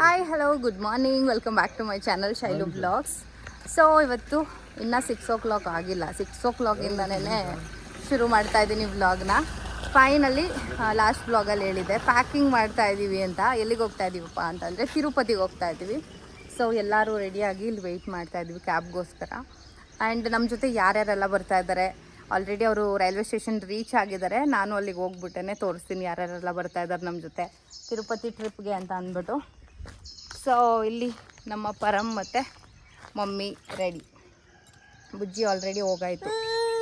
Hi hello good morning, welcome back to my channel Shailu blogs. So ಇವತ್ತು ಇನ್ನೂ 6 o'clock ಆಗಿಲ್ಲ. 6 o'clock-ಇಂದನೇ ಶುರು ಮಾಡ್ತಾ ಇದ್ದೀನಿ ವ್ಲಾಗ್ನ. ಫೈನಲಿ ಲಾಸ್ಟ್ ವ್ಲಾಗಲ್ಲಿ ಹೇಳಿದೆ ಪ್ಯಾಕಿಂಗ್ ಮಾಡ್ತಾ ಇದ್ದೀವಿ ಅಂತ. ಎಲ್ಲಿಗೆ ಹೋಗ್ತಾ ಇದ್ದೀವಪ್ಪ ಅಂತಂದರೆ ತಿರುಪತಿಗೆ ಹೋಗ್ತಾ ಇದ್ದೀವಿ. ಸೊ ಎಲ್ಲರೂ ರೆಡಿಯಾಗಿ ಇಲ್ಲಿ ವೆಯ್ಟ್ ಮಾಡ್ತಾ ಇದ್ದೀವಿ ಕ್ಯಾಬ್ಗೋಸ್ಕರ. ಆ್ಯಂಡ್ ನಮ್ಮ ಜೊತೆ ಯಾರ್ಯಾರೆಲ್ಲ ಬರ್ತಾ ಇದ್ದಾರೆ, ಆಲ್ರೆಡಿ ಅವರು ರೈಲ್ವೆ ಸ್ಟೇಷನ್ ರೀಚ್ ಆಗಿದ್ದಾರೆ. ನಾನು ಅಲ್ಲಿಗೆ ಹೋಗ್ಬಿಟ್ಟೇ ತೋರಿಸ್ತೀನಿ ಯಾರ್ಯಾರೆಲ್ಲ ಬರ್ತಾ ಇದ್ದಾರೆ ನಮ್ಮ ಜೊತೆ ತಿರುಪತಿ ಟ್ರಿಪ್ಗೆ ಅಂತ ಅಂದ್ಬಿಟ್ಟು. ಸೊ ಇಲ್ಲಿ ನಮ್ಮ ಪರಮ್ ಮತ್ತು ಮಮ್ಮಿ ರೆಡಿ. ಬುಜ್ಜಿ ಆಲ್ರೆಡಿ ಹೋಗಾಯಿತು,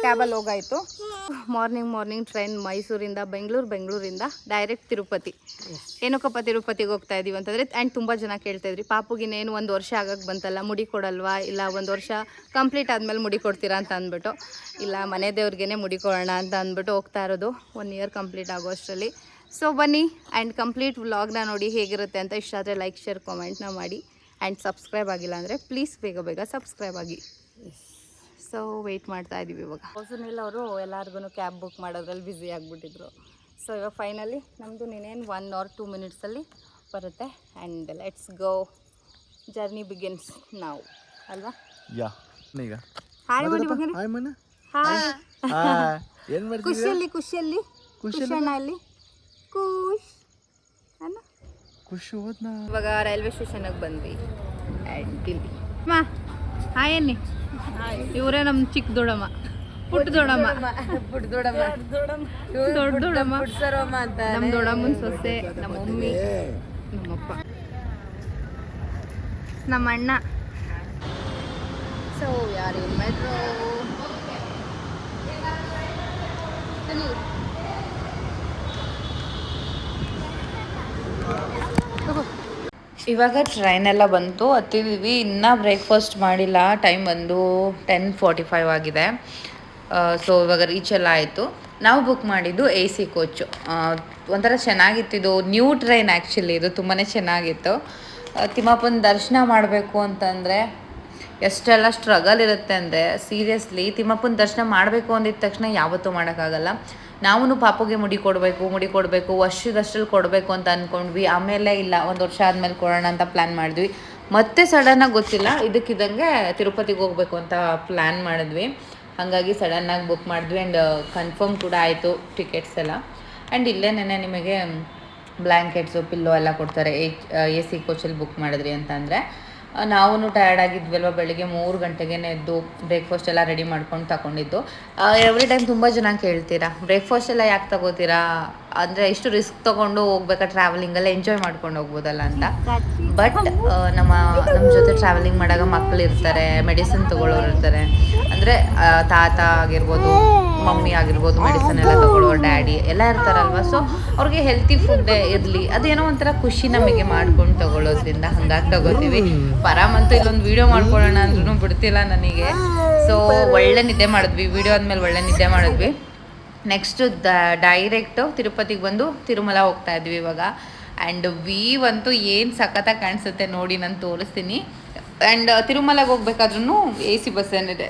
ಕ್ಯಾಬಲ್ಲಿ ಹೋಗಾಯಿತು. ಮಾರ್ನಿಂಗ್ ಟ್ರೈನ್ ಮೈಸೂರಿಂದ ಬೆಂಗಳೂರಿಂದ ಡೈರೆಕ್ಟ್ ತಿರುಪತಿ. ಏನಕ್ಕಪ್ಪ ತಿರುಪತಿಗೆ ಹೋಗ್ತಾ ಇದ್ದೀವಿ ಅಂತಂದರೆ, ಆ್ಯಂಡ್ ತುಂಬ ಜನ ಕೇಳ್ತಾಯಿದ್ರಿ, ಪಾಪುಗಿನೇನು 1 ವರ್ಷ ಆಗಕ್ಕೆ ಬಂತಲ್ಲ, ಮುಡಿ ಕೊಡಲ್ವಾ, ಇಲ್ಲ 1 ವರ್ಷ ಕಂಪ್ಲೀಟ್ ಆದಮೇಲೆ ಮುಡಿ ಕೊಡ್ತೀರಾ ಅಂತ ಅಂದ್ಬಿಟ್ಟು. ಇಲ್ಲ, ಮನೆ ದೇವ್ರಿಗೇ ಮುಡಿ ಕೊಡೋಣ ಅಂತ ಅಂದ್ಬಿಟ್ಟು ಹೋಗ್ತಾ ಇರೋದು. 1 year ಕಂಪ್ಲೀಟ್ ಆಗೋ ಅಷ್ಟರಲ್ಲಿ. ಸೊ ಬನ್ನಿ ಆ್ಯಂಡ್ ಕಂಪ್ಲೀಟ್ ವ್ಲಾಗ್ನ ನೋಡಿ ಹೇಗಿರುತ್ತೆ ಅಂತ. ಇಷ್ಟ ಆದರೆ ಲೈಕ್ ಶೇರ್ ಕಾಮೆಂಟ್ನ ಮಾಡಿ. ಆ್ಯಂಡ್ ಸಬ್ಸ್ಕ್ರೈಬ್ ಆಗಿಲ್ಲ ಅಂದರೆ ಪ್ಲೀಸ್ ಬೇಗ ಸಬ್ಸ್ಕ್ರೈಬ್ ಆಗಿ. ಸೊ ವೆಯ್ಟ್ ಮಾಡ್ತಾ ಇದ್ದೀವಿ ಇವಾಗ. ಸುನಿಲ್ ಅವರು ಎಲ್ಲರಿಗೂ ಕ್ಯಾಬ್ ಬುಕ್ ಮಾಡೋದ್ರಲ್ಲಿ ಬ್ಯುಸಿ ಆಗಿಬಿಟ್ಟಿದ್ರು. ಸೊ ಇವಾಗ ಫೈನಲಿ ನಮ್ಮದು ನೀನೇನು 1 or 2 minutesಲ್ಲಿ ಬರುತ್ತೆ. And let's go, journey begins ನಾವು, ಅಲ್ವಾ? ಹಾಯ್ ಮಾಡಿ ಮಗನ, ಹಾಯ್. ಖುಷಿಯಲ್ಲಿ ಖುಷಿಯಣ್ಣ ಅಲ್ಲಿ ಖುಷಿ ಹೋದ್ನಾ. ಇವಾಗ ರೈಲ್ವೆ ಸ್ಟೇಷನ್ಗೆ ಬಂದ್ವಿ. ಆ್ಯಂಡ್ ಇಲ್ಲಿ ಹಾಯ್ ಅನ್ನಿ, ಇವರೇ ನಮ್ಮ ಚಿಕ್ಕ ದೊಡ್ಡಮ್ಮ, ಪುಟ್ಟ ದೊಡ್ಡಮ್ಮ ಅಂತ. ನಮ್ಮ ದೊಡ್ಡಮ್ಮನ ಸೊಸೆ, ನಮ್ಮ ಮಮ್ಮಿ, ನಮ್ಮಪ್ಪ, ನಮ್ಮ ಅಣ್ಣ. ಸೊ ಯಾರು ಏನು ಮೆಟ್ರೋ ಇವಾಗ ಟ್ರೈನೆಲ್ಲ ಬಂತು, ಹತ್ತಿದ್ದೀವಿ. ಇನ್ನೂ ಬ್ರೇಕ್ಫಾಸ್ಟ್ ಮಾಡಿಲ್ಲ. ಟೈಮ್ ಬಂದು 10:45 ಆಗಿದೆ. ಸೊ ಇವಾಗ ರೀಚ್ ಎಲ್ಲ ಆಯಿತು. ನಾವು ಬುಕ್ ಮಾಡಿದ್ದು AC ಕೋಚು. ಒಂಥರ ಚೆನ್ನಾಗಿತ್ತು. New train actually. ಇದು ತುಂಬಾ ಚೆನ್ನಾಗಿತ್ತು. ತಿಮ್ಮಪ್ಪನ ದರ್ಶನ ಮಾಡಬೇಕು ಅಂತಂದರೆ ಎಷ್ಟೆಲ್ಲ ಸ್ಟ್ರಗಲ್ ಇರುತ್ತೆ ಅಂದರೆ, ಸೀರಿಯಸ್ಲಿ ತಿಮ್ಮಪ್ಪನ ದರ್ಶನ ಮಾಡಬೇಕು ಅಂದಿದ ತಕ್ಷಣ ಯಾವತ್ತೂ ಮಾಡೋಕ್ಕಾಗಲ್ಲ. ನಾವು ಪಾಪುಗೆ ಮುಡಿ ಕೊಡಬೇಕು ವರ್ಷದಷ್ಟರಲ್ಲಿ ಕೊಡಬೇಕು ಅಂತ ಅಂದ್ಕೊಂಡ್ವಿ. ಆಮೇಲೆ ಇಲ್ಲ, 1 ವರ್ಷ ಆದಮೇಲೆ ಕೊಡೋಣ ಅಂತ ಪ್ಲ್ಯಾನ್ ಮಾಡಿದ್ವಿ. ಮತ್ತೆ ಸಡನ್ನಾಗಿ ಗೊತ್ತಿಲ್ಲ, ಇದಕ್ಕಿದ್ದಂಗೆ ತಿರುಪತಿಗೆ ಹೋಗಬೇಕು ಅಂತ ಪ್ಲ್ಯಾನ್ ಮಾಡಿದ್ವಿ. ಹಾಗಾಗಿ ಸಡನ್ನಾಗಿ ಬುಕ್ ಮಾಡಿದ್ವಿ. ಆ್ಯಂಡ್ ಕನ್ಫರ್ಮ್ ಕೂಡ ಆಯಿತು ಟಿಕೆಟ್ಸ್ ಎಲ್ಲ. ಆ್ಯಂಡ್ ಇಲ್ಲೇನೇ ನಿಮಗೆ ಬ್ಲ್ಯಾಂಕೆಟ್ಸು, ಪಿಲ್ಲೋ ಎಲ್ಲ ಕೊಡ್ತಾರೆ AC ಕೋಚಲ್ಲಿ ಬುಕ್ ಮಾಡಿದ್ರಿ ಅಂತಂದರೆ. ನಾವು ಟಯರ್ಡ್ ಆಗಿದ್ವಲ್ವ, ಬೆಳಿಗ್ಗೆ 3 ಗಂಟೆಗೆ ಎದ್ದು ಬ್ರೇಕ್ಫಾಸ್ಟ್ ಎಲ್ಲ ರೆಡಿ ಮಾಡ್ಕೊಂಡು ತಗೊಂಡಿದ್ದು. ಎವ್ರಿ ಟೈಮ್ ತುಂಬ ಜನ ಕೇಳ್ತೀರಾ, ಬ್ರೇಕ್ಫಾಸ್ಟ್ ಎಲ್ಲ ಯಾಕೆ ತಗೋತೀರಾ ಅಂದರೆ, ಇಷ್ಟು ರಿಸ್ಕ್ ತೊಗೊಂಡು ಹೋಗ್ಬೇಕಾ, ಟ್ರಾವೆಲಿಂಗೆಲ್ಲ ಎಂಜಾಯ್ ಮಾಡ್ಕೊಂಡು ಹೋಗ್ಬೋದಲ್ಲ ಅಂತ. ಬಟ್ ನಮ್ಮ ಜೊತೆ ಟ್ರಾವೆಲಿಂಗ್ ಮಾಡಾಗ ಮಕ್ಕಳು ಇರ್ತಾರೆ, ಮೆಡಿಸಿನ್ ತೊಗೊಳ್ಳೋರು ಇರ್ತಾರೆ. ಅಂದರೆ ತಾತ ಆಗಿರ್ಬೋದು, ಮಮ್ಮಿ ಆಗಿರ್ಬೋದು, ಮೆಡಿಸಿನ್ ಎಲ್ಲ ತೊಗೊಳ್ಳೋರು, ಡ್ಯಾಡಿ ಎಲ್ಲ ಇರ್ತಾರಲ್ವ. ಸೊ ಅವ್ರಿಗೆ ಹೆಲ್ತಿ ಫುಡ್ಡೇ ಇರಲಿ, ಅದೇನೋ ಒಂಥರ ಖುಷಿ ನಮಗೆ ಮಾಡ್ಕೊಂಡು ತೊಗೊಳ್ಳೋದ್ರಿಂದ ಹಾಗಾಗಿ ತಗೋತೀವಿ. ಪರಾಮಂತೂ ಇಲ್ಲೊಂದು ವೀಡಿಯೋ ಮಾಡ್ಕೊಳ್ಳೋಣ ಅಂದ್ರೂ ಬಿಡ್ತಿಲ್ಲ ನನಗೆ. ಸೊ ಒಳ್ಳೆ ನಿದ್ದೆ ಮಾಡಿದ್ವಿ, ವೀಡಿಯೋ ಆದಮೇಲೆ ಒಳ್ಳೆ ನಿದ್ದೆ ಮಾಡಿದ್ವಿ. ನೆಕ್ಸ್ಟು ಡೈರೆಕ್ಟು ತಿರುಪತಿಗೆ ಬಂದು ತಿರುಮಲ ಹೋಗ್ತಾ ಇದ್ವಿ ಇವಾಗ. ಆ್ಯಂಡ್ ವೀವ್ ಅಂತೂ ಏನು ಸಖತ್ತಾಗಿ ಕಾಣಿಸುತ್ತೆ ನೋಡಿ, ನಾನು ತೋರಿಸ್ತೀನಿ. ಆ್ಯಂಡ್ ತಿರುಮಲಗೆ ಹೋಗ್ಬೇಕಾದ್ರೂ AC ಬಸ್ ಏನಿದೆ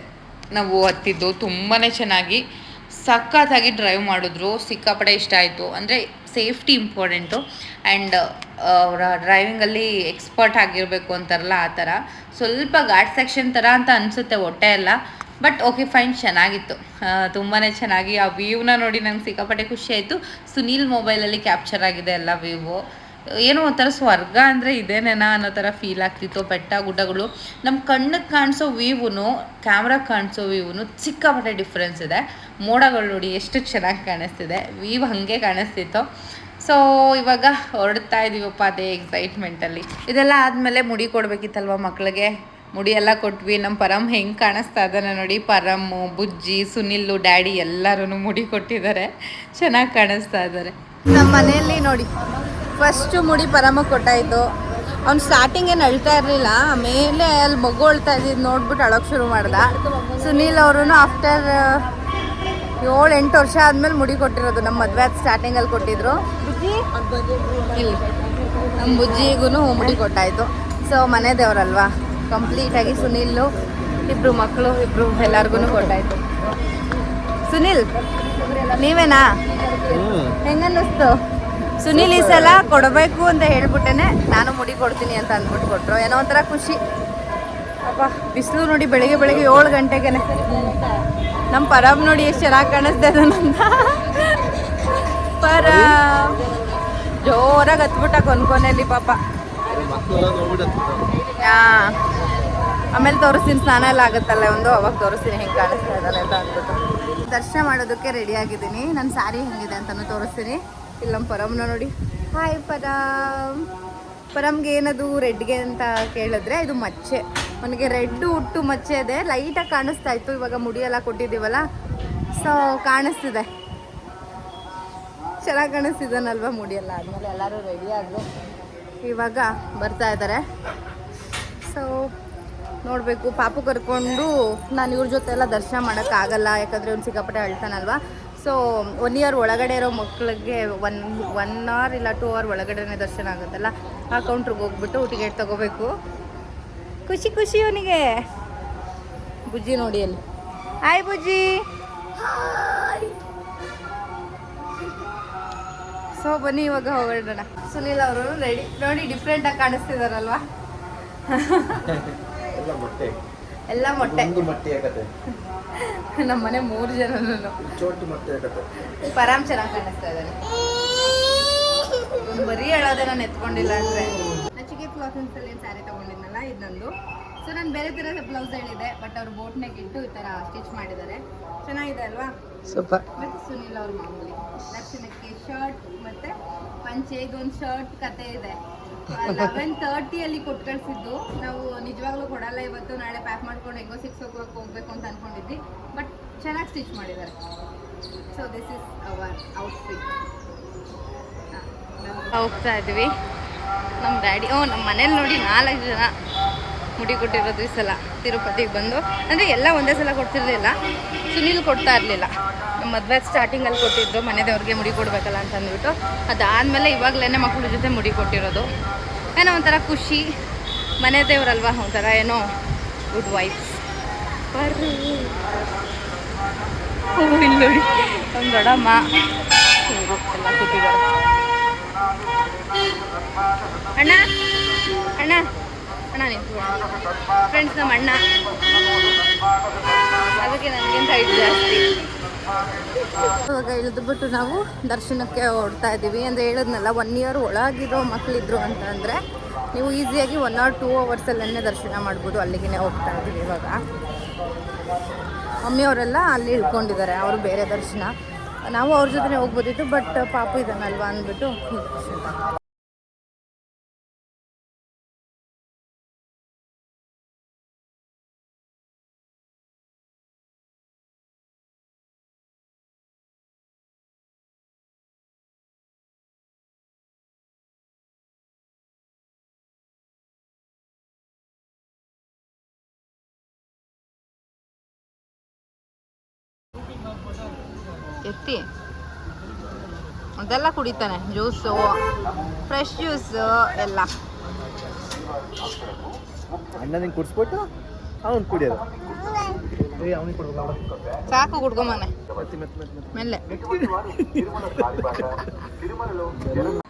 ನಾವು ಹತ್ತಿದ್ದು. ತುಂಬಾ ಚೆನ್ನಾಗಿ ಸಖತ್ತಾಗಿ ಡ್ರೈವ್ ಮಾಡಿದ್ರು, ಸಿಕ್ಕಾಪಟ್ಟೆ ಇಷ್ಟ ಆಯಿತು. ಅಂದರೆ ಸೇಫ್ಟಿ ಇಂಪಾರ್ಟೆಂಟು. ಆ್ಯಂಡ್ ಅವರ ಡ್ರೈವಿಂಗಲ್ಲಿ ಎಕ್ಸ್ಪರ್ಟ್ ಆಗಿರಬೇಕು ಅಂತಾರಲ್ಲ, ಆ ಥರ. ಸ್ವಲ್ಪ ಘಾಟ್ ಸೆಕ್ಷನ್ ಥರ ಅಂತ ಅನಿಸುತ್ತೆ ಹೊಟ್ಟೆ ಎಲ್ಲ, ಬಟ್ ಓಕೆ ಫೈನ್, ಚೆನ್ನಾಗಿತ್ತು. ತುಂಬಾ ಚೆನ್ನಾಗಿ ಆ ವ್ಯೂವ್ನ ನೋಡಿ ನಂಗೆ ಸಿಕ್ಕಾಪಟ್ಟೆ ಖುಷಿ ಆಯಿತು. ಸುನೀಲ್ ಮೊಬೈಲಲ್ಲಿ ಕ್ಯಾಪ್ಚರ್ ಆಗಿದೆ ಎಲ್ಲ ವ್ಯೂವು. ಏನೋ ಒಂಥರ ಸ್ವರ್ಗ ಅಂದರೆ ಇದೇನೇನಾ ಅನ್ನೋ ಥರ ಫೀಲ್ ಆಗ್ತಿತ್ತು. ಬೆಟ್ಟ ಗುಡ್ಡಗಳು, ನಮ್ಮ ಕಣ್ಣಿಗೆ ಕಾಣಿಸೋ ವ್ಯೂವು ಕ್ಯಾಮ್ರಾಗೆ ಕಾಣಿಸೋ ವ್ಯೂವು ಸಿಕ್ಕಾಪಟ್ಟೆ ಡಿಫ್ರೆನ್ಸ್ ಇದೆ. ಮೋಡಗಳು ನೋಡಿ ಎಷ್ಟು ಚೆನ್ನಾಗಿ ಕಾಣಿಸ್ತಿದೆ, ವ್ಯೂ ಹಾಗೆ ಕಾಣಿಸ್ತಿತ್ತು. ಸೊ ಇವಾಗ ಹೊರಡ್ತಾ ಇದ್ದೀವಪ್ಪ ಅದೇ ಎಕ್ಸೈಟ್ಮೆಂಟಲ್ಲಿ. ಇದೆಲ್ಲ ಆದಮೇಲೆ ಮುಡಿ ಕೊಡಬೇಕಿತ್ತಲ್ವ ಮಕ್ಕಳಿಗೆ. ಮುಡಿ ಎಲ್ಲ ಕೊಟ್ವಿ. ನಮ್ಮ ಪರಮ್ ಹೆಂಗೆ ಕಾಣಿಸ್ತಾ ಇದ್ದಾನೆ ನೋಡಿ. ಪರಮ್ಮು, ಬುಜ್ಜಿ, ಸುನಿಲ್ಲು, ಡ್ಯಾಡಿ ಎಲ್ಲರೂ ಮುಡಿ ಕೊಟ್ಟಿದ್ದಾರೆ, ಚೆನ್ನಾಗಿ ಕಾಣಿಸ್ತಾ ಇದ್ದಾರೆ. ನಮ್ಮ ಮನೆಯಲ್ಲಿ ನೋಡಿ ಫಸ್ಟು ಮುಡಿ ಪರಮ ಕೊಟ್ಟಾಯಿತು. ಅವ್ನು ಸ್ಟಾರ್ಟಿಂಗ್ ಏನು ಅಳ್ತಾ ಇರಲಿಲ್ಲ, ಆಮೇಲೆ ಅಲ್ಲಿ ಮಗು ಅಳ್ತಾ ಇದ್ದಿದ್ದು ನೋಡ್ಬಿಟ್ಟು ಅಳೋಕ್ಕೆ ಶುರು ಮಾಡ್ದ. ಸುನೀಲ್ ಅವರು ಆಫ್ಟರ್ 7-8 ವರ್ಷ ಆದಮೇಲೆ ಮುಡಿ ಕೊಟ್ಟಿರೋದು. ನಮ್ಮ ಮದುವೆ ಸ್ಟಾರ್ಟಿಂಗಲ್ಲಿ ಕೊಟ್ಟಿದ್ರು. ಇಲ್ಲಿ ನಮ್ಮ ಬುಜ್ಜಿಗೂ ಮುಡಿ ಕೊಟ್ಟಾಯಿತು. ಸೊ ಮನೆ ದೇವರಲ್ವಾ, ಕಂಪ್ಲೀಟಾಗಿ ಸುನೀಲು, 2 ಮಕ್ಕಳು, 2 ಎಲ್ಲರಿಗೂ ಕೊಟ್ಟಾಯಿತು. ಸುನೀಲ್ ನೀವೇನಾ? ಹೆಂಗನ್ನಿಸ್ತು? ಸುನಿಲ್ ಈ ಸಲ ಕೊಡಬೇಕು ಅಂತ ಹೇಳ್ಬಿಟ್ಟೇನೆ ನಾನು ಮುಡಿ ಕೊಡ್ತೀನಿ ಅಂತ ಅಂದ್ಬಿಟ್ಟು ಕೊಟ್ಟರು. ಏನೋ ಒಂಥರ ಖುಷಿ. ಅಪ್ಪ ಬಿಸಿಲು ನೋಡಿ ಬೆಳಿಗ್ಗೆ 7 ಗಂಟೆಗೆ ನಮ್ಮ ಪರಬ್ ನೋಡಿ ಎಷ್ಟು ಚೆನ್ನಾಗಿ ಕಾಣಿಸ್ತಾ ಇದೆ ನಂದ. ಪರ ಜೋರಾಗಿ ಹತ್ಬಿಟ್ಟ ಕೊನೆಯಲ್ಲಿ ಪಾಪ. ಆಮೇಲೆ ತೋರಿಸ್ತೀನಿ, ಸ್ನಾನ ಎಲ್ಲ ಆಗುತ್ತಲ್ಲ ಒಂದು, ಅವಾಗ ತೋರಿಸ್ತೀನಿ ಹೆಂಗೆ ಕಾಣಿಸ್ತಾ ಇದ್ದಾನೆ ಅಂತ ಅಂದ್ಬಿಟ್ಟು. ದರ್ಶನ ಮಾಡೋದಕ್ಕೆ ರೆಡಿ ಆಗಿದ್ದೀನಿ. ನನ್ನ ಸ್ಯಾರಿ ಹೆಂಗಿದೆ ಅಂತಲೂ ತೋರಿಸ್ತೀನಿ. ಇಲ್ಲಿ ನಮ್ಮ ಪರಮ್ನ ನೋಡಿ. ಹಾಯ್ ಪರಮ್ಗೆ ಏನದು ರೆಡ್ಗೆ ಅಂತ ಕೇಳಿದ್ರೆ ಇದು ಮಚ್ಚೆ. ಅವನಿಗೆ ರೆಡ್ ಹುಟ್ಟು ಮಚ್ಚೆ ಇದೆ. ಲೈಟಾಗಿ ಕಾಣಿಸ್ತಾ ಇತ್ತು, ಇವಾಗ ಮುಡಿಯೆಲ್ಲ ಕೊಟ್ಟಿದ್ದೀವಲ್ಲ, ಸೊ ಕಾಣಿಸ್ತಿದೆ, ಚೆನ್ನಾಗಿ ಕಾಣಿಸ್ತಿದ್ದಾನಲ್ವ ಮುಡಿಯೆಲ್ಲ. ಆದಮೇಲೆ ಎಲ್ಲರೂ ರೆಡಿ ಆದರು, ಇವಾಗ ಬರ್ತಾ ಇದ್ದಾರೆ. ಸೊ ನೋಡಬೇಕು, ಪಾಪು ಕರ್ಕೊಂಡು ನಾನು ಇವ್ರ ಜೊತೆ ಎಲ್ಲ ದರ್ಶನ ಮಾಡೋಕ್ಕಾಗಲ್ಲ, ಯಾಕಂದರೆ ಅವ್ನು ಸಿಕ್ಕಾಪಟ್ಟೆ ಅಳ್ತಾನಲ್ವ. ಸೊ 1 ಇಯರ್ ಒಳಗಡೆ ಇರೋ ಮಕ್ಕಳಿಗೆ 1 ಅವರ್ ಇಲ್ಲ 2 ಅವರ್ ಒಳಗಡೆನೇ ದರ್ಶನ ಆಗುತ್ತಲ್ಲ, ಆ ಕೌಂಟ್ರಿಗೆ ಹೋಗ್ಬಿಟ್ಟು ಟಿಕೆಟ್ ತೊಗೋಬೇಕು. ಖುಷಿ ಅವನಿಗೆ. ಬುಜ್ಜಿ ನೋಡಿ ಅಲ್ಲಿ. ಹಾಯ್ ಬುಜ್ಜಿ. ಸೊ ಬನ್ನಿ ಇವಾಗ ಹೋಗೋಣ. ಸುನೀಲ್ ಅವರು ರೆಡಿ ನೋಡಿ, ಡಿಫ್ರೆಂಟಾಗಿ ಕಾಣಿಸ್ತಿದಾರಲ್ವಾ. ಎಲ್ಲ ಮೊಟ್ಟೆ. ನಮ್ಮ ಮನೆ 3 ಜನನು. ಪರಾಮ್ ಚೆನ್ನಾಗಿ ಕಾಣಿಸ್ತಾ ಇದ್ದಾನೆ. ಬರೀ ಹೇಳೋದೆ ನಾನು ಎತ್ಕೊಂಡಿಲ್ಲ ಅಂದರೆ. ನಚಿಕೆ ಕ್ಲಾತಿಂಗ್ಸಲ್ಲಿ ಏನು ಸ್ಯಾರಿ ತೊಗೊಂಡಿದ್ನಲ್ಲ ಇದೊಂದು. ಸೊ ನಾನು ಬೇರೆ ಥರದ ಬ್ಲೌಸ್ ಹೇಳಿದೆ, ಬಟ್ ಅವ್ರು ಬೋಟ್ನಾಗ ಇಟ್ಟು ಈ ಥರ ಸ್ಟಿಚ್ ಮಾಡಿದ್ದಾರೆ. ಚೆನ್ನಾಗಿದೆ ಅಲ್ವಾ? ಸೂಪರ್. ಮತ್ತು ಸುನೀಲ್ ಅವ್ರ ಮಾಮೂಲಿ ದರ್ಶನಕ್ಕೆ ಶರ್ಟ್ ಮತ್ತು ಪಂಚೆ. ಇದೊಂದು ಶರ್ಟ್ ಕತೆ ಇದೆ, 11:30 ಕೊಟ್ಟು ಕಳಿಸಿದ್ದು. ನಾವು ನಿಜವಾಗ್ಲೂ ಕೊಡಲ್ಲ, ಇವತ್ತು ನಾಳೆ ಪ್ಯಾಕ್ ಮಾಡ್ಕೊಂಡು ಹೆಂಗೋ 6 o'clock ಹೋಗ್ಬೇಕು ಅಂತ ಅಂದ್ಕೊಂಡಿದ್ವಿ. ಬಟ್ ಚೆನ್ನಾಗಿ ಸ್ಟಿಚ್ ಮಾಡಿದ್ದಾರೆ. So this is our outfit. ಹೋಗ್ತಾ ಇದ್ವಿ. ನಮ್ಮ ಡ್ಯಾಡಿ ನಮ್ಮ ಮನೇಲಿ ನೋಡಿ 4 ಜನ ಮುಡಿ ಕೊಟ್ಟಿರೋದು ಈ ಸಲ ತಿರುಪತಿಗೆ ಬಂದು. ಅಂದರೆ ಎಲ್ಲ ಒಂದೇ ಸಲ ಕೊಡ್ತಿರ್ಲಿಲ್ಲ, ಸುನೀಲ್ ಕೊಡ್ತಾ ಇರಲಿಲ್ಲ. ನಮ್ಮ ಮದುವೆ ಸ್ಟಾರ್ಟಿಂಗಲ್ಲಿ ಕೊಟ್ಟಿದ್ರು, ಮನೆ ದೇವ್ರಿಗೆ ಮುಡಿ ಕೊಡಬೇಕಲ್ಲ ಅಂತ ಅಂದ್ಬಿಟ್ಟು. ಅದಾದಮೇಲೆ ಇವಾಗಲೇ ಮಕ್ಕಳ ಜೊತೆ ಮುಡಿ ಕೊಟ್ಟಿರೋದು. ಏನೋ ಒಂಥರ ಖುಷಿ, ಮನೆ ದೇವ್ರಲ್ವಾ, ಒಂಥರ ಏನೋ ಗುಡ್ ವೈಬ್ಸ್. ಇಲ್ಲಿ ನೋಡಿ ನಮ್ಮ ದೊಡ್ಡಮ್ಮ ಎಲ್ಲ ಕೂತಿದ್ದಾರೆ. ಅಣ್ಣ ಅಣ್ಣ ಅಣ್ಣ ನೀವು ಫ್ರೆಂಡ್ಸ್, ನಮ್ಮ ಅಣ್ಣ, ಅದಕ್ಕೆ ನನಗಿಂತ ಹೈಟ್ ಜಾಸ್ತಿ. ಇವಾಗ ಇಳಿದ್ಬಿಟ್ಟು ನಾವು ದರ್ಶನಕ್ಕೆ ಹೊರಡ್ತಾ ಇದ್ದೀವಿ. ಅಂದರೆ ಹೇಳಿದ್ನಲ್ಲ 1 ಇಯರ್ ಒಳಗಿರೋ ಮಕ್ಕಳಿದ್ರು ಅಂತ ಅಂದರೆ ನೀವು ಈಸಿಯಾಗಿ 1 or 2 ಅವರ್ಸಲ್ಲೇ ದರ್ಶನ ಮಾಡ್ಬೋದು. ಅಲ್ಲಿಗೆ ಹೋಗ್ತಾ ಇದ್ದೀವಿ ಇವಾಗ. ಮಮ್ಮಿಯವರೆಲ್ಲ ಅಲ್ಲಿ ಇಳ್ಕೊಂಡಿದ್ದಾರೆ, ಅವರು ಬೇರೆ ದರ್ಶನ. ನಾವು ಅವ್ರ ಜೊತೆ ಹೋಗ್ಬೋದಿತ್ತು, ಬಟ್ ಪಾಪು ಇದ್ದಾನಲ್ವ ಅಂದ್ಬಿಟ್ಟು ಎತ್ತಿ ಅದೆಲ್ಲ ಕುಡಿತಾನೆ. ಜ್ಯೂಸು, ಫ್ರೆಶ್ ಜ್ಯೂಸು ಎಲ್ಲ. ಅಣ್ಣನಿಗೆ ಕುಡಿಸ್ಬಿಟ್ಟು ಅವನು ಕುಡಿಯೋದು. ಸಾಕು ಕುಡ್ಕೊಂಬನೆ ಮೆಲ್ಲೆ.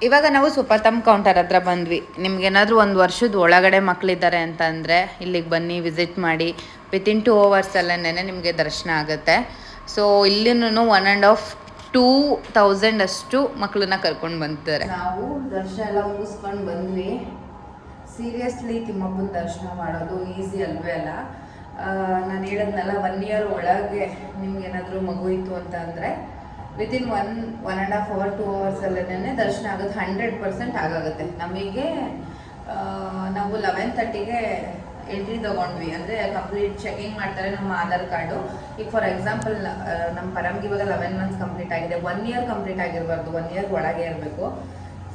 ಇವಾಗ ನಾವು ಸುಪತಮ್ ಕೌಂಟರ್ ಹತ್ರ ಬಂದ್ವಿ. ನಿಮ್ಗೇನಾದರೂ 1 ವರ್ಷದ ಒಳಗಡೆ ಮಕ್ಕಳಿದ್ದಾರೆ ಅಂತ ಅಂದರೆ ಇಲ್ಲಿಗೆ ಬನ್ನಿ, ವಿಸಿಟ್ ಮಾಡಿ. ವಿತಿನ್ 2 ಅವರ್ಸಲ್ಲೇ ನಿಮಗೆ ದರ್ಶನ ಆಗುತ್ತೆ. ಸೊ ಇಲ್ಲಿನೂ 1.5-2,000 ಅಷ್ಟು ಮಕ್ಕಳನ್ನ ಕರ್ಕೊಂಡು ಬಂತಾರೆ. ನಾವು ದರ್ಶನ ಎಲ್ಲ ಮುಗಿಸ್ಕೊಂಡು ಬಂದ್ವಿ. ಸೀರಿಯಸ್ಲಿ ತಿಮ್ಮಪ್ಪನ ದರ್ಶನ ಮಾಡೋದು ಈಸಿ ಅಲ್ವೇ ಅಲ್ಲ. ನಾನು ಹೇಳಿದ್ನಲ್ಲ 1 ಇಯರ್ ಒಳಗೆ ನಿಮ್ಗೇನಾದರೂ ಮಗು ಇತ್ತು ಅಂತ ಅಂದರೆ ವಿತಿನ್ 1.5 hour 2 ಅವರ್ಸಲ್ಲೇ ದರ್ಶನ ಆಗೋದು 100% ಆಗುತ್ತೆ. ನಮಗೆ ನಾವು 11:30ಗೆ ಎಂಟ್ರಿ ತೊಗೊಂಡ್ವಿ. ಅಂದರೆ ಕಂಪ್ಲೀಟ್ ಚೆಕಿಂಗ್ ಮಾಡ್ತಾರೆ ನಮ್ಮ ಆಧಾರ್ ಕಾರ್ಡು. ಈಗ ಫಾರ್ ಎಕ್ಸಾಂಪಲ್ ನಮ್ಮ ಪರಮ್ಗೆ ಇವಾಗ 11 months ಕಂಪ್ಲೀಟ್ ಆಗಿದೆ. 1 ಇಯರ್ ಕಂಪ್ಲೀಟ್ ಆಗಿರಬಾರ್ದು, 1 ಇಯರ್ ಒಳಗೆ ಇರಬೇಕು.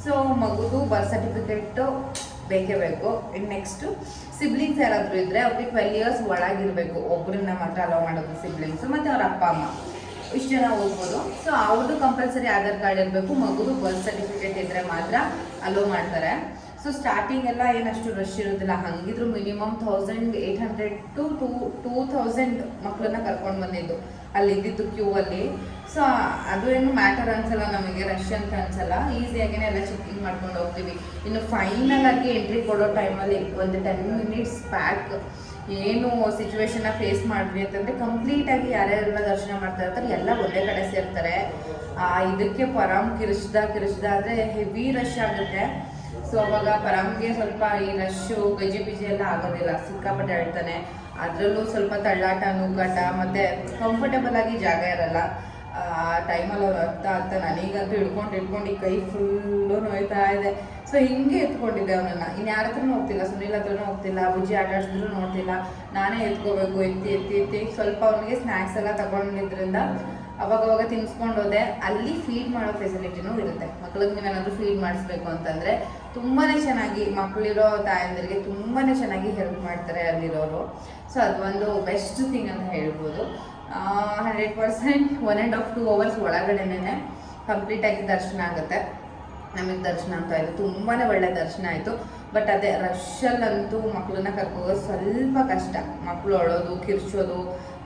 ಸೊ ಮಗುದು ಬರ್ತ್ ಸರ್ಟಿಫಿಕೇಟು ಬೇಕೇ ಬೇಕು. ಇನ್ನು ನೆಕ್ಸ್ಟು ಸಿಬ್ಲಿಂಗ್ಸ್ ಯಾರಾದರೂ ಇದ್ದರೆ ಅವ್ರಿಗೆ 12 years ಒಳಗಿರಬೇಕು. ಒಬ್ಬರನ್ನ ಮಾತ್ರ ಅಲೋ ಮಾಡೋದು ಸಿಬ್ಲಿಂಗ್ಸು, ಮತ್ತು ಅವ್ರ ಅಪ್ಪ ಅಮ್ಮ ಇಷ್ಟು ಜನ ಹೋಗ್ಬೋದು. ಸೊ ಅವ್ರದ್ದು ಕಂಪಲ್ಸರಿ ಆಧಾರ್ ಕಾರ್ಡ್ ಇರಬೇಕು. ಮಗುದು ಬರ್ತ್ ಸರ್ಟಿಫಿಕೇಟ್ ಇದ್ದರೆ ಮಾತ್ರ ಅಲೋ ಮಾಡ್ತಾರೆ. ಸೊ ಸ್ಟಾರ್ಟಿಂಗ್ ಎಲ್ಲ ಏನಷ್ಟು ರಶ್ ಇರೋದಿಲ್ಲ, ಹಂಗಿದ್ರು ಮಿನಿಮಮ್ 1800 to 2000 ಮಕ್ಕಳನ್ನ ಕರ್ಕೊಂಡು ಬಂದಿದ್ದು ಅಲ್ಲಿ ಇದ್ದಿದ್ದು ಕ್ಯೂ ಅಲ್ಲಿ. ಸೊ ಅದು ಏನು ಮ್ಯಾಟರ್ ಅನ್ಸಲ್ಲ ನಮಗೆ, ರಶ್ ಅಂತ ಅನ್ಸಲ್ಲ, ಈಸಿಯಾಗಿನೇ ಎಲ್ಲ ಚೆಕಿಂಗ್ ಮಾಡ್ಕೊಂಡು ಹೋಗ್ತೀವಿ. ಇನ್ನು ಫೈನಲ್ ಆಗಿ ಎಂಟ್ರಿ ಕೊಡೋ ಟೈಮಲ್ಲಿ ಒಂದು 10 minutes ಬ್ಯಾಕ್ ಏನು ಸಿಚುವೇಶನ್ನ ಫೇಸ್ ಮಾಡಿದ್ವಿ ಅಂತಂದರೆ, ಕಂಪ್ಲೀಟಾಗಿ ಯಾರ್ಯಾರೆಲ್ಲ ದರ್ಶನ ಮಾಡ್ತಾ ಇರ್ತಾರೆ ಎಲ್ಲ ಒಂದೇ ಕಡೆ ಸೇರ್ತಾರೆ. ಇದಕ್ಕೆ ಪರಮ್ ಕಿರಿಸ್ದ ಆದರೆ ಹೆವಿ ರಶ್ ಆಗುತ್ತೆ. ಸೊ ಅವಾಗ ಪರಮ್ಗೆ ಸ್ವಲ್ಪ ಈ ರಶ್ಶು ಗಜಿ ಬಿಜಿ ಎಲ್ಲ ಆಗೋದಿಲ್ಲ, ಸಿಕ್ಕಾಪಟ್ಟೆ ಹೇಳ್ತಾನೆ. ಅದರಲ್ಲೂ ಸ್ವಲ್ಪ ತಳ್ಳಾಟ ನೂಗಾಟ ಮತ್ತು ಕಂಫರ್ಟೇಬಲ್ ಆಗಿ ಜಾಗ ಇರಲ್ಲ ಆ ಟೈಮಲ್ಲಿ. ಅವ್ರು ಹತ್ತ ನನಗಂತೂ ಹಿಡ್ಕೊಂಡು ಈ ಕೈ ಫುಲ್ಲು ನೋಯ್ತಾ ಇದೆ. ಸೊ ಹಿಂಗೆ ಎತ್ಕೊಂಡಿದ್ದೆ ಅವನನ್ನು, ಇನ್ನು ಯಾರ ಹತ್ರನೂ ಹೋಗ್ತಿಲ್ಲ, ಸುನಿಲ್ ಹತ್ರನೂ ಹೋಗ್ತಿಲ್ಲ, ಬುಜ್ಜಿ ಆಟ ಆಡಿಸಿದ್ರು ನೋಡ್ತಿಲ್ಲ, ನಾನೇ ಎತ್ಕೋಬೇಕು. ಎತ್ತಿ ಸ್ವಲ್ಪ ಅವನಿಗೆ ಸ್ನ್ಯಾಕ್ಸ್ ಎಲ್ಲ ತಗೊಂಡಿದ್ರಿಂದ ಅವಾಗವಾಗ ತಿನ್ಸ್ಕೊಂಡು ಹೋದೆ. ಅಲ್ಲಿ ಫೀಡ್ ಮಾಡೋ ಫೆಸಿಲಿಟಿನೂ ಇರುತ್ತೆ, ಮಕ್ಳಿಗೆ ನೀವೇನಾದರೂ ಫೀಡ್ ಮಾಡಿಸ್ಬೇಕು ಅಂತಂದರೆ ತುಂಬಾ ಚೆನ್ನಾಗಿ, ಮಕ್ಕಳಿರೋ ತಾಯಂದಿರಿಗೆ ತುಂಬಾ ಚೆನ್ನಾಗಿ ಹೆಲ್ಪ್ ಮಾಡ್ತಾರೆ ಅಲ್ಲಿರೋರು. ಸೊ ಅದೊಂದು ಬೆಸ್ಟ್ ಥಿಂಗ್ ಅಂತ ಹೇಳ್ಬೋದು. 100% 1.5 to 2 hours ಒಳಗಡೆನೇ ಕಂಪ್ಲೀಟಾಗಿ ದರ್ಶನ ಆಗುತ್ತೆ. ನಮಗೆ ದರ್ಶನ ಅಂತ ಆಯಿತು, ತುಂಬಾ ಒಳ್ಳೆ ದರ್ಶನ ಆಯಿತು. ಬಟ್ ಅದೇ ರಶಲ್ಲಂತೂ ಮಕ್ಕಳನ್ನ ಕರ್ಕೋಗೋದು ಸ್ವಲ್ಪ ಕಷ್ಟ. ಮಕ್ಕಳು ಅಳೋದು ಕಿರ್ಚೋದು,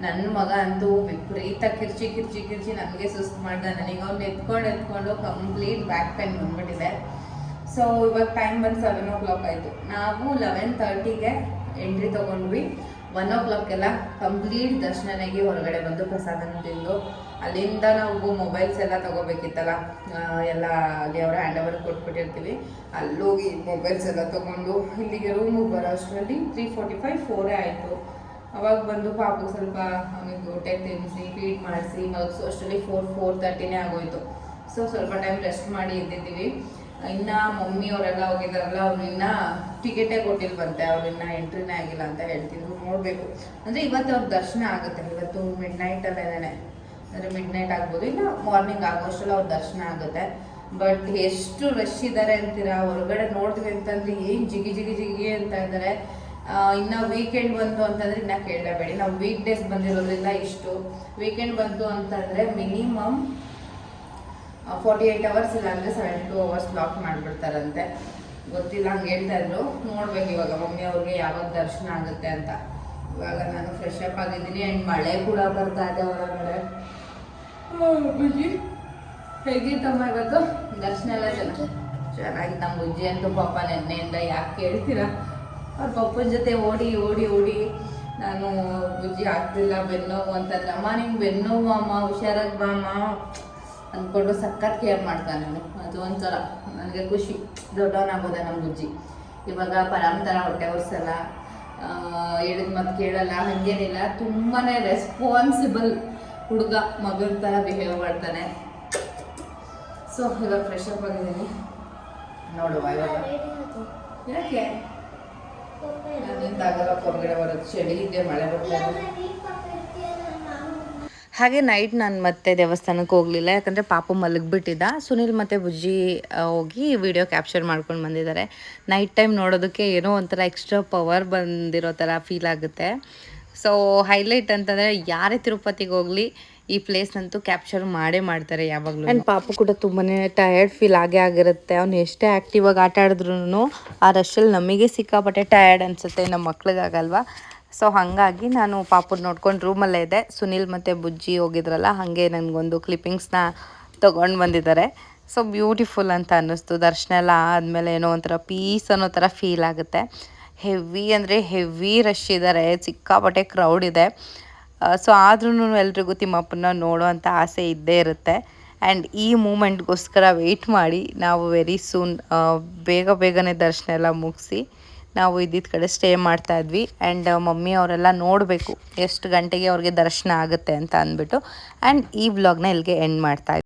ನನ್ನ ಮಗ ಅಂತೂ ವಿಪರೀತ ಕಿರ್ಚಿ ನನಗೆ ಸುಸ್ತು ಮಾಡ್ದೆ. ನನಗೆ ಅವ್ನು ಎತ್ಕೊಂಡು ಕಂಪ್ಲೀಟ್ ಬ್ಯಾಕ್ ಪೇನ್ ಬಂದ್ಬಿಟ್ಟಿದೆ. ಸೊ ಇವಾಗ ಟೈಮ್ ಬಂದು 7 o'clock ಆಯಿತು. ನಾವು 11:30ಗೆ ಎಂಟ್ರಿ ತೊಗೊಂಡ್ವಿ. 1 o'clock ಎಲ್ಲ ಕಂಪ್ಲೀಟ್ ದರ್ಶನನಾಗಿ ಹೊರಗಡೆ ಬಂದು ಪ್ರಸಾದನ ತಿಂದು, ಅಲ್ಲಿಂದ ನಾವು ಮೊಬೈಲ್ಸ್ ಎಲ್ಲ ತೊಗೋಬೇಕಿತ್ತಲ್ಲ, ಎಲ್ಲ ಅಲ್ಲಿ ಅವರ ಹ್ಯಾಂಡ್ ಓವರ್ ಕೊಟ್ಬಿಟ್ಟಿರ್ತೀವಿ. ಅಲ್ಲೋಗಿ ಮೊಬೈಲ್ಸ್ ಎಲ್ಲ ತೊಗೊಂಡು ಇಲ್ಲಿಗೆ ರೂಮಿಗೆ ಬರೋ ಅಷ್ಟರಲ್ಲಿ 3:45 4 ಆಯಿತು. ಅವಾಗ ಬಂದು ಪಾಪು ಸ್ವಲ್ಪ ಅವನಿಗೆ ಊಟ ತಿನ್ನಿಸಿ ಫೀಡ್ ಮಾಡಿಸಿ ಮಲಗಿಸೋ ಅಷ್ಟರಲ್ಲಿ 4:30 ಆಗೋಯ್ತು. ಸೊ ಸ್ವಲ್ಪ ಟೈಮ್ ರೆಸ್ಟ್ ಮಾಡಿ ಇದ್ದಿದ್ದೀವಿ. ಇನ್ನು ಮಮ್ಮಿ ಅವರೆಲ್ಲ ಹೋಗಿದಾರಲ್ಲ, ಅವ್ರು ಇನ್ನೂ ಟಿಕೆಟೇ ಕೊಟ್ಟಿಲ್ವಂತೆ, ಅವ್ರು ಇನ್ನೂ ಎಂಟ್ರಿನೇ ಆಗಿಲ್ಲ ಅಂತ ಹೇಳ್ತಿದ್ರು. ನೋಡಬೇಕು ಅಂದರೆ ಇವತ್ತು ಅವ್ರ ದರ್ಶನ ಆಗುತ್ತೆ. ಇವತ್ತು ಮಿಡ್ನೈಟಲ್ಲೇನೆ, ಅಂದರೆ ಮಿಡ್ನೈಟ್ ಆಗ್ಬೋದು, ಇಲ್ಲ ಮಾರ್ನಿಂಗ್ ಆಗೋಷ್ಟರಲ್ಲಿ ಅವ್ರ ದರ್ಶನ ಆಗುತ್ತೆ. ಬಟ್ ಎಷ್ಟು ರಶ್ ಇದ್ದಾರೆ ಅಂತೀರಾ, ಹೊರಗಡೆ ನೋಡಿದ್ವಿ ಅಂತಂದರೆ ಏನು ಜಿಗಿ ಅಂತ ಇದ್ದಾರೆ. ಇನ್ನು ವೀಕೆಂಡ್ ಬಂತು ಅಂತಂದರೆ ಇನ್ನೂ ಕೇಳಲೇಬೇಡಿ. ನಾವು ವೀಕ್ ಡೇಸ್ ಬಂದಿರೋದ್ರಿಂದ ಇಷ್ಟು, ವೀಕೆಂಡ್ ಬಂತು ಅಂತಂದರೆ ಮಿನಿಮಮ್ 48 hours ಇಲ್ಲಾಂದರೆ 72 hours ಬ್ಲಾಕ್ ಮಾಡಿಬಿಡ್ತಾರಂತೆ. ಗೊತ್ತಿಲ್ಲ, ಹಂಗೆ ಹೇಳ್ತಾ ಇದ್ರು. ನೋಡ್ಬೇಕು ಇವಾಗ ಮಮ್ಮಿ ಅವ್ರಿಗೆ ಯಾವಾಗ ದರ್ಶನ ಆಗುತ್ತೆ ಅಂತ. ಇವಾಗ ನಾನು ಫ್ರೆಶ್ ಅಪ್ ಆಗಿದ್ದೀನಿ ಆ್ಯಂಡ್ ಮಳೆ ಕೂಡ ಬರ್ತಾ ಇದೆ ಹೊರಗಡೆ. ಬುಜ್ಜಿ ಹೇಗಿತ್ತಮ್ಮ ಇವತ್ತು ದರ್ಶನ ಎಲ್ಲ? ಚೆನ್ನಾಗಿ. ನಮ್ಮ ಬುಜ್ಜಿ ಅಂತೂ ಪಾಪ ನೆನ್ನೆಯಿಂದ ಯಾಕೆ ಕೇಳ್ತೀರಾ, ಅವ್ರ ಪಪ್ಪನ ಜೊತೆ ಓಡಿ ನಾನು ಬುಜ್ಜಿ ಆಗ್ತಿಲ್ಲ ಬೆನ್ನೋವು ಅಂತಂದ್ರೆ, ಅಮ್ಮ ನಿಮ್ಗೆ ಬೆನ್ನೋವು ಅಮ್ಮ, ಹುಷಾರಾಗಿ ಬಾ ಅಮ್ಮ ಅಂದ್ಕೊಂಡು ಸಖತ್ ಕೇರ್ ಮಾಡ್ತಾನೆ ನಾನು. ಅದು ಒಂಥರ ನನಗೆ ಖುಷಿ, ದೊಡ್ಡವನಾಗೋದೆ ನಮ್ಮ ಬುಜ್ಜಿ. ಇವಾಗ ಪರಂತರ ಹೊಟ್ಟೆ ಒರ್ಸಲ್ಲ, ಹೇಳಿದ ಮತ್ತು ಕೇಳಲ್ಲ, ಹಾಗೇನಿಲ್ಲ. ತುಂಬಾ ರೆಸ್ಪಾನ್ಸಿಬಲ್ ಹುಡುಗ, ಮಗನ ಥರ ಬಿಹೇವ್ ಮಾಡ್ತಾನೆ. ಸೊ ಇವಾಗ ಫ್ರೆಶ್ ಅಪ್ ಆಗಿದ್ದೀನಿ. ನೋಡುವ ಇವಾಗ ಯಾಕೆ ನಿಂತಾಗಲ್ಲ, ಹೊರಗಡೆ ಬರೋದು, ಚಳಿ ಇದೆ, ಮಳೆ ಬರ್ತಾ ಇದೆ. ಹಾಗೆ ನೈಟ್ ನಾನು ಮತ್ತೆ ದೇವಸ್ಥಾನಕ್ಕೆ ಹೋಗಲಿಲ್ಲ, ಯಾಕಂದರೆ ಪಾಪು ಮಲಗಿಬಿಟ್ಟಿದ್ದ. ಸುನಿಲ್ ಮತ್ತು ಬುಜ್ಜಿ ಹೋಗಿ ವಿಡಿಯೋ ಕ್ಯಾಪ್ಚರ್ ಮಾಡ್ಕೊಂಡು ಬಂದಿದ್ದಾರೆ. ನೈಟ್ ಟೈಮ್ ನೋಡೋದಕ್ಕೆ ಏನೋ ಒಂಥರ ಎಕ್ಸ್ಟ್ರಾ ಪವರ್ ಬಂದಿರೋ ಥರ ಫೀಲ್ ಆಗುತ್ತೆ. ಸೊ ಹೈಲೈಟ್ ಅಂತಂದರೆ ಯಾರೇ ತಿರುಪತಿಗೆ ಹೋಗಲಿ ಈ ಪ್ಲೇಸ್ನಂತೂ ಕ್ಯಾಪ್ಚರ್ ಮಾಡ್ತಾರೆ ಯಾವಾಗಲೂ. ಆ್ಯಂಡ್ ಪಾಪು ಕೂಡ ತುಂಬಾ ಟಯರ್ಡ್ ಫೀಲ್ ಆಗಿರುತ್ತೆ. ಅವ್ನು ಎಷ್ಟೇ ಆ್ಯಕ್ಟಿವ್ ಆಗಿ ಆಟ ಆಡಿದ್ರೂ ಆ ರಶಲ್ಲಿ ನಮಗೆ ಸಿಕ್ಕಾಪಟ್ಟೆ ಟಯರ್ಡ್ ಅನಿಸುತ್ತೆ, ನಮ್ಮ ಮಕ್ಳಿಗಾಗಲ್ವಾ. ಸೊ ಹಾಗಾಗಿ ನಾನು ಪಾಪುನ ನೋಡ್ಕೊಂಡು ರೂಮಲ್ಲೇ ಇದೆ. ಸುನಿಲ್ ಮತ್ತು ಬುಜ್ಜಿ ಹೋಗಿದ್ರಲ್ಲ, ಹಾಗೆ ನನಗೊಂದು ಕ್ಲಿಪ್ಪಿಂಗ್ಸ್ನ ತೊಗೊಂಡು ಬಂದಿದ್ದಾರೆ. ಸೊ ಬ್ಯೂಟಿಫುಲ್ ಅಂತ ಅನ್ನಿಸ್ತು. ದರ್ಶನ ಎಲ್ಲ ಆದಮೇಲೆ ಏನೋ ಒಂಥರ ಪೀಸ್ ಅನ್ನೋ ಥರ ಫೀಲ್ ಆಗುತ್ತೆ. ಹೆವಿ ಅಂದರೆ ಹೆವಿ ರಶ್ ಇದ್ದಾರೆ, ಸಿಕ್ಕಾಪಟ್ಟೆ ಕ್ರೌಡ್ ಇದೆ. ಸೊ ಆದ್ರೂ ಎಲ್ರಿಗೂ ತಿಮ್ಮಪ್ಪನ ನೋಡೋ ಅಂಥ ಆಸೆ ಇದ್ದೇ ಇರುತ್ತೆ. ಆ್ಯಂಡ್ ಈ ಮೂಮೆಂಟ್ಗೋಸ್ಕರ ವೆಯ್ಟ್ ಮಾಡಿ ನಾವು ವೆರಿ ಸೂನ್ ಬೇಗನೆ ದರ್ಶನ ಎಲ್ಲ ಮುಗಿಸಿ ನಾವು ಇದ್ದಿದ್ದ ಕಡೆ ಸ್ಟೇ ಮಾಡ್ತಾ ಇದ್ವಿ. ಆ್ಯಂಡ್ ಮಮ್ಮಿ ಅವರೆಲ್ಲ ನೋಡಬೇಕು ಎಷ್ಟು ಗಂಟೆಗೆ ಅವ್ರಿಗೆ ದರ್ಶನ ಆಗುತ್ತೆ ಅಂತ ಅಂದ್ಬಿಟ್ಟು. ಆ್ಯಂಡ್ ಈ ವ್ಲಾಗ್ನ ಇಲ್ಲಿಗೆ ಎಂಡ್ ಮಾಡ್ತಾ ಇದ್ವಿ.